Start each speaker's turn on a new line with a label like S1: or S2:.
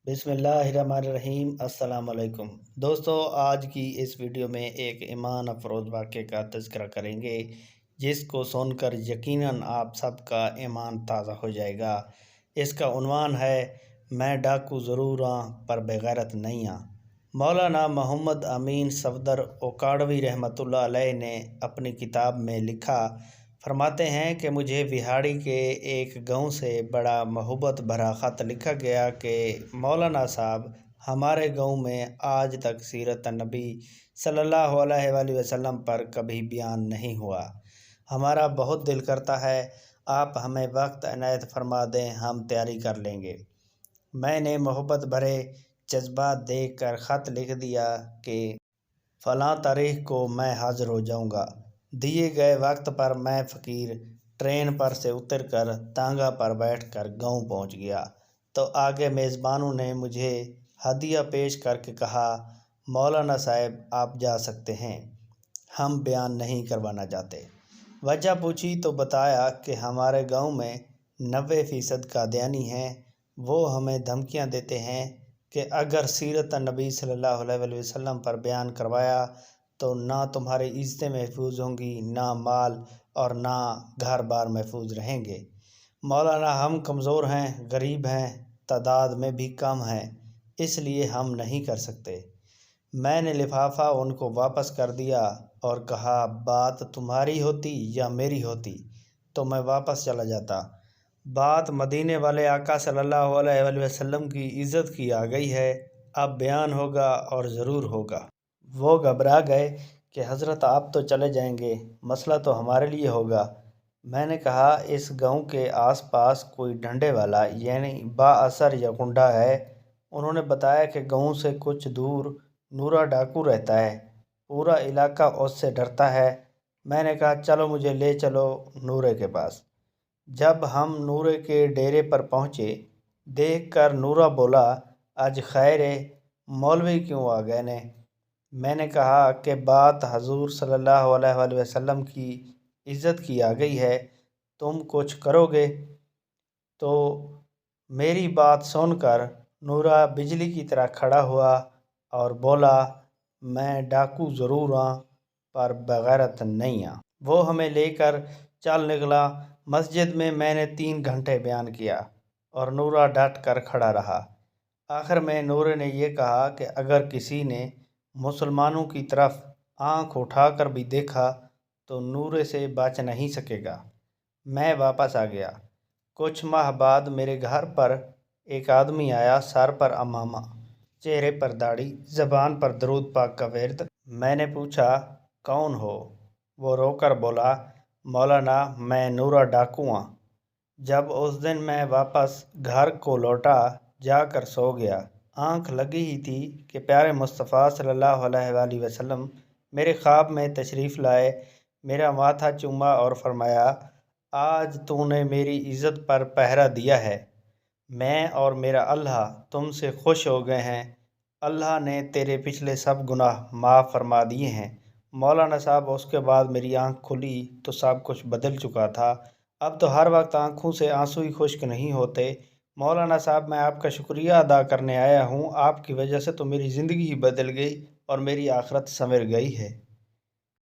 S1: بسم اللہ الرحمن الرحیم۔ السلام علیکم دوستو، آج کی اس ویڈیو میں ایک ایمان افروز واقعے کا تذکرہ کریں گے جس کو سن کر یقیناً آپ سب کا ایمان تازہ ہو جائے گا۔ اس کا عنوان ہے میں ڈاکو ضرور ہاں پر بغیرت نہیں ہاں۔ مولانا محمد امین صفدر اوکاڑوی رحمۃ اللہ علیہ نے اپنی کتاب میں لکھا، فرماتے ہیں کہ مجھے وہاڑی کے ایک گاؤں سے بڑا محبت بھرا خط لکھا گیا کہ مولانا صاحب، ہمارے گاؤں میں آج تک سیرت نبی صلی اللہ علیہ وآلہ وسلم پر کبھی بیان نہیں ہوا۔ ہمارا بہت دل کرتا ہے آپ ہمیں وقت عنایت فرما دیں، ہم تیاری کر لیں گے۔ میں نے محبت بھرے جذبات دیکھ کر خط لکھ دیا کہ فلاں تاریخ کو میں حاضر ہو جاؤں گا۔ دیے گئے وقت پر میں فقیر ٹرین پر سے اتر کر تانگا پر بیٹھ کر گاؤں پہنچ گیا تو آگے میزبانوں نے مجھے ہدیہ پیش کر کے کہا، مولانا صاحب آپ جا سکتے ہیں، ہم بیان نہیں کروانا چاہتے۔ وجہ پوچھی تو بتایا کہ ہمارے گاؤں میں 90% قادیانی ہیں، وہ ہمیں دھمکیاں دیتے ہیں کہ اگر سیرت نبی صلی اللہ علیہ وآلہ وسلم پر بیان کروایا تو نہ تمہاری عزتیں محفوظ ہوں گی، نہ مال اور نہ گھر بار محفوظ رہیں گے۔ مولانا ہم کمزور ہیں، غریب ہیں، تعداد میں بھی کم ہیں، اس لیے ہم نہیں کر سکتے۔ میں نے لفافہ ان کو واپس کر دیا اور کہا بات تمہاری ہوتی یا میری ہوتی تو میں واپس چلا جاتا۔ بات مدینے والے آقا صلی اللہ علیہ وآلہ وسلم کی عزت کی آ گئی ہے، اب بیان ہوگا اور ضرور ہوگا۔ وہ گھبرا گئے کہ حضرت آپ تو چلے جائیں گے، مسئلہ تو ہمارے لیے ہوگا۔ میں نے کہا اس گاؤں کے آس پاس کوئی ڈنڈے والا یعنی با اثر یا گنڈا ہے؟ انہوں نے بتایا کہ گاؤں سے کچھ دور نورا ڈاکو رہتا ہے، پورا علاقہ اس سے ڈرتا ہے۔ میں نے کہا چلو مجھے لے چلو نورے کے پاس۔ جب ہم نورے کے ڈیرے پر پہنچے، دیکھ کر نورا بولا آج خیر ہے، مولوی کیوں آ گئے نے؟ میں نے کہا کہ بات حضور صلی اللہ علیہ وآلہ وسلم کی عزت کی آ گئی ہے، تم کچھ کرو گے؟ تو میری بات سن کر نورا بجلی کی طرح کھڑا ہوا اور بولا میں ڈاکو ضرور ہاں پر بغیرت نہیں ہاں۔ وہ ہمیں لے کر چل نکلا۔ مسجد میں نے 3 گھنٹے بیان کیا اور نورا ڈٹ کر کھڑا رہا۔ آخر میں نورے نے یہ کہا کہ اگر کسی نے مسلمانوں کی طرف آنکھ اٹھا کر بھی دیکھا تو نورے سے بچ نہیں سکے گا۔ میں واپس آ گیا۔ کچھ ماہ بعد میرے گھر پر ایک آدمی آیا، سر پر عمامہ، چہرے پر داڑھی، زبان پر درود پاک کا ورد۔ میں نے پوچھا کون ہو؟ وہ رو کر بولا مولانا میں نورا ڈاکو ہاں۔ جب اس دن میں واپس گھر کو لوٹا، جا کر سو گیا، آنکھ لگی ہی تھی کہ پیارے مصطفیٰ صلی اللہ علیہ وآلہ وسلم میرے خواب میں تشریف لائے، میرا ماتھا چوما اور فرمایا آج تو نے میری عزت پر پہرا دیا ہے، میں اور میرا اللہ تم سے خوش ہو گئے ہیں، اللہ نے تیرے پچھلے سب گناہ معاف فرما دیے ہیں۔ مولانا صاحب اس کے بعد میری آنکھ کھلی تو سب کچھ بدل چکا تھا۔ اب تو ہر وقت آنکھوں سے آنسو ہی خشک نہیں ہوتے۔ مولانا صاحب میں آپ کا شکریہ ادا کرنے آیا ہوں، آپ کی وجہ سے تو میری زندگی ہی بدل گئی اور میری آخرت سنور گئی ہے۔